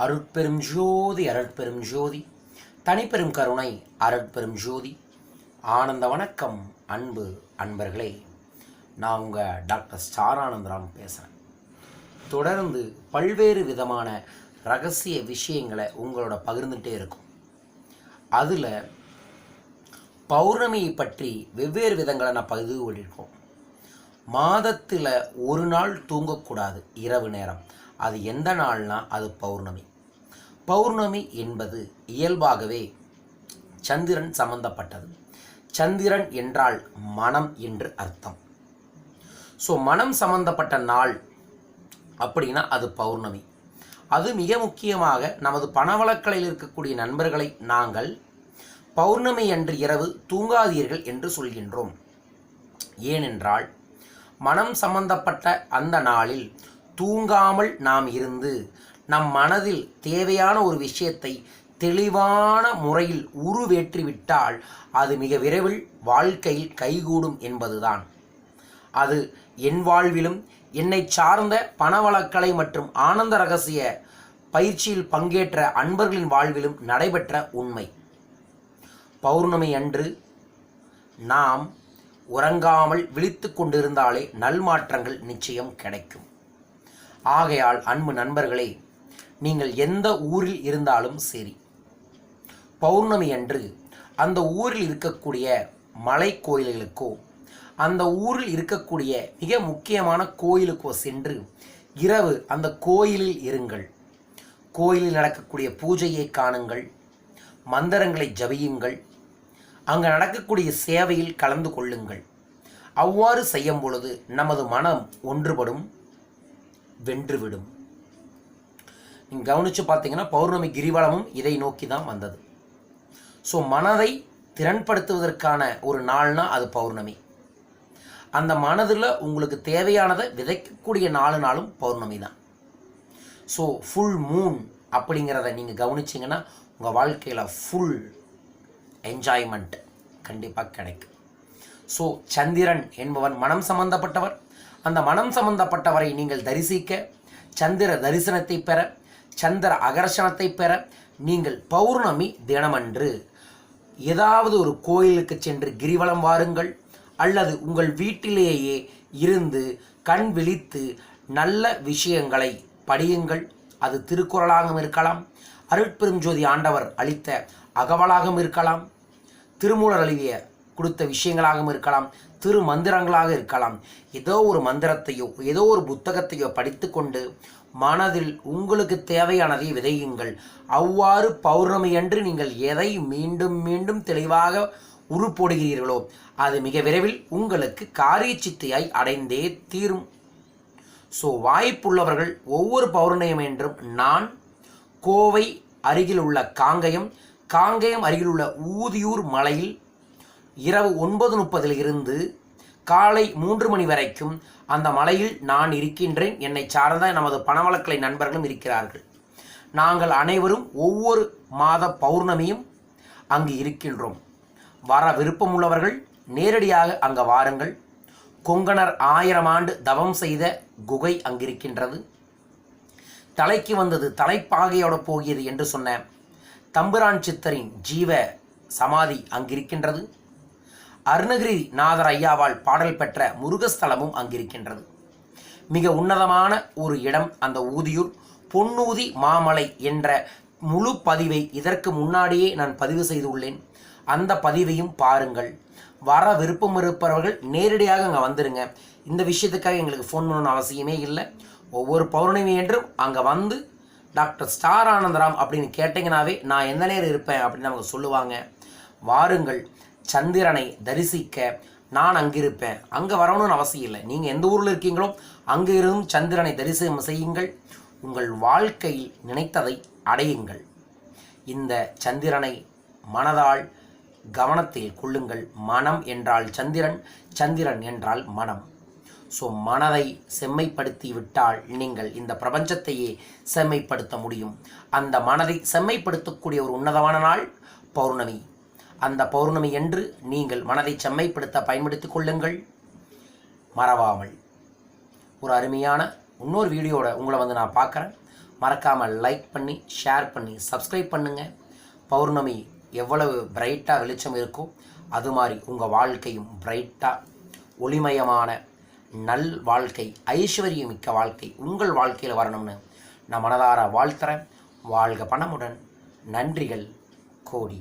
அருட்பெரும் ஜோதி அருட்பெரும் ஜோதி தனிப்பெரும் கருணை அருட்பெரும் ஜோதி ஆனந்த வணக்கம். அன்பு அன்பர்களே, நான் உங்கள் டாக்டர் ஸ்டார் ஆனந்தராம் பேசுகிறேன். தொடர்ந்து பல்வேறு விதமான ரகசிய விஷயங்களை உங்களோட பகிர்ந்துகிட்டே இருக்கும். அதில் பௌர்ணமியை பற்றி வெவ்வேறு விதங்களை நான் பகிர்ந்து கொண்டிருக்கோம். மாதத்தில் ஒரு நாள் தூங்கக்கூடாது இரவு நேரம். அது எந்த நாள்னா அது பௌர்ணமி. பௌர்ணமி என்பது இயல்பாகவே சந்திரன் சம்பந்தப்பட்டது. சந்திரன் என்றால் மனம் என்று அர்த்தம். ஸோ மனம் சம்பந்தப்பட்ட நாள் அப்படின்னா அது பௌர்ணமி. அது மிக முக்கியமாக நமது பணவளக்கலையில் இருக்கக்கூடிய நண்பர்களை நாங்கள் பௌர்ணமி அன்று இரவு தூங்காதீர்கள் என்று சொல்கின்றோம். ஏனென்றால் மனம் சம்பந்தப்பட்ட அந்த நாளில் தூங்காமல் நாம் இருந்து நம் மனதில் தேவையான ஒரு விஷயத்தை தெளிவான முறையில் உருவேற்றிவிட்டால் அது மிக விரைவில் வாழ்க்கையில் கைகூடும் என்பதுதான். அது என் வாழ்விலும் என்னை சார்ந்த பணவளக்கலை மற்றும் ஆனந்த ரகசிய பயிற்சியில் பங்கேற்ற அன்பர்களின் வாழ்விலும் நடைபெற்ற உண்மை. பௌர்ணமி அன்று நாம் உறங்காமல் விழித்து கொண்டிருந்தாலே நல்மாற்றங்கள் நிச்சயம் கிடைக்கும். ஆகையால் அன்பு நண்பர்களே, நீங்கள் எந்த ஊரில் இருந்தாலும் சரி, பௌர்ணமி அன்று அந்த ஊரில் இருக்கக்கூடிய மலை கோயில்களுக்கோ அந்த ஊரில் இருக்கக்கூடிய மிக முக்கியமான கோயிலுக்கோ சென்று இரவு அந்த கோயிலில் இருங்கள். கோயிலில் நடக்கக்கூடிய பூஜையை காணுங்கள், மந்திரங்களை ஜபியுங்கள், அங்கு நடக்கக்கூடிய சேவையில் கலந்து கொள்ளுங்கள். அவ்வாறு செய்யும் பொழுது நமது மனம் ஒன்றுபடும், வென்றுவிடும். நீங்கள் கவனித்து பார்த்தீங்கன்னா பௌர்ணமி கிரிவலமும் இதை நோக்கி தான் வந்தது. ஸோ மனதை திறன்படுத்துவதற்கான ஒரு நாள்னா அது பௌர்ணமி. அந்த மனதில் உங்களுக்கு தேவையானதை விதைக்கக்கூடிய நாளும் பௌர்ணமி தான். ஸோ ஃபுல் மூன் அப்படிங்கிறத நீங்கள் கவனிச்சிங்கன்னா உங்கள் வாழ்க்கையில் ஃபுல் என்ஜாய்மெண்ட் கண்டிப்பாக கிடைக்கும். ஸோ சந்திரன் என்பவன் மனம் சம்பந்தப்பட்டவர். அந்த மனம் சம்பந்தப்பட்டவரை நீங்கள் தரிசிக்க, சந்திர தரிசனத்தை பெற, சந்திர அகர்ஷணத்தை பெற நீங்கள் பௌர்ணமி தினமன்று ஏதாவது ஒரு கோயிலுக்கு சென்று கிரிவலம் வாருங்கள், அல்லது உங்கள் வீட்டிலேயே இருந்து கண் விழித்து நல்ல விஷயங்களை படியுங்கள். அது திருக்குறளாகவும் இருக்கலாம், அருட்பெரும் ஜோதி ஆண்டவர் அளித்த அகவலாகவும் இருக்கலாம், திருமூலர் அழிவிய கொடுத்த விஷயங்களாகவும் இருக்கலாம், திரு மந்திரங்களாக இருக்கலாம். ஏதோ ஒரு மந்திரத்தையோ ஏதோ ஒரு புத்தகத்தையோ படித்து கொண்டு மனதில் உங்களுக்கு தேவையானதை விதையுங்கள். அவ்வாறு பௌர்ணமி அன்று நீங்கள் எதை மீண்டும் மீண்டும் தெளிவாக உருப்போடுகிறீர்களோ அது மிக விரைவில் உங்களுக்கு காரிய சித்தியாய் அடைந்தே தீரும். ஸோ வாய்ப்புள்ளவர்கள் ஒவ்வொரு பௌர்ணமி என்றும் நான் கோவை அருகில் உள்ள காங்கயம் அருகில் உள்ள ஊதியூர் மலையில் இரவு 9:30 இருந்து காலை 3 மணி வரைக்கும் அந்த மலையில் நான் இருக்கின்றேன். என்னை சார்ந்த நமது பணவளக்கலை நண்பர்களும் இருக்கிறார்கள். நாங்கள் அனைவரும் ஒவ்வொரு மாத பௌர்ணமியும் அங்கு இருக்கின்றோம். வர விருப்பமுள்ளவர்கள் நேரடியாக அங்கே வாருங்கள். கொங்கணர் 1000 ஆண்டு தவம் செய்த குகை அங்கிருக்கின்றது. தலைக்கு வந்தது தலைப்பாகையோட போகியது என்று சொன்ன தம்புரான் சித்தரின் ஜீவ சமாதி அங்கிருக்கின்றது. அருணகிரி நாதர் ஐயாவால் பாடல் பெற்ற முருகஸ்தலமும் அங்கிருக்கின்றது. மிக உன்னதமான ஒரு இடம் அந்த ஊதியூர். பொன்னூதி மாமலை என்ற முழு பதிவை இதற்கு முன்னாடியே நான் பதிவு செய்துள்ளேன். அந்த பதிவையும் பாருங்கள். வர விருப்பம் இருப்பவர்கள் நேரடியாக அங்கே வந்துடுங்க. இந்த விஷயத்துக்காக எங்களுக்கு ஃபோன் பண்ணணும்னு அவசியமே இல்லை. ஒவ்வொரு பௌர்ணமி என்றும் அங்கே வந்து டாக்டர் ஸ்டார் ஆனந்தராம் அப்படின்னு கேட்டிங்கனாவே நான் எந்த நேரம் இருப்பேன் அப்படின்னு நமக்கு சொல்லுவாங்க. வாருங்கள், சந்திரனை தரிசிக்க நான் அங்கிருப்பேன். அங்கே வரணும்னு அவசியம் இல்லை. நீங்கள் எந்த ஊரில் இருக்கீங்களோ அங்கே இருந்தும் சந்திரனை தரிசனம் செய்யுங்கள். உங்கள் வாழ்க்கையில் நினைத்ததை அடையுங்கள். இந்த சந்திரனை மனதால் கவனத்தில் கொள்ளுங்கள். மனம் என்றால் சந்திரன், சந்திரன் என்றால் மனம். ஸோ மனதை செம்மைப்படுத்தி விட்டால் நீங்கள் இந்த பிரபஞ்சத்தையே செம்மைப்படுத்த முடியும். அந்த மனதை செம்மைப்படுத்தக்கூடிய ஒரு உன்னதமான நாள் பௌர்ணமி. அந்த பௌர்ணமி என்று நீங்கள் மனதை செம்மைப்படுத்த பயன்படுத்திக் கொள்ளுங்கள். மறவாமல் ஒரு அருமையான இன்னொரு வீடியோட உங்களை நான் பார்க்குறேன். மறக்காமல் லைக் பண்ணி ஷேர் பண்ணி சப்ஸ்கிரைப் பண்ணுங்கள். பௌர்ணமி எவ்வளவு பிரைட்டாக வெளிச்சம் இருக்கோ அது மாதிரி உங்கள் வாழ்க்கையும் பிரைட்டாக ஒளிமயமான நல் வாழ்க்கை, ஐஸ்வர்யமிக்க வாழ்க்கை உங்கள் வாழ்க்கையில் வரணும்னு நான் மனதார வாழ்த்துறேன். வாழ்க பணமுடன். நன்றிகள் கோடி.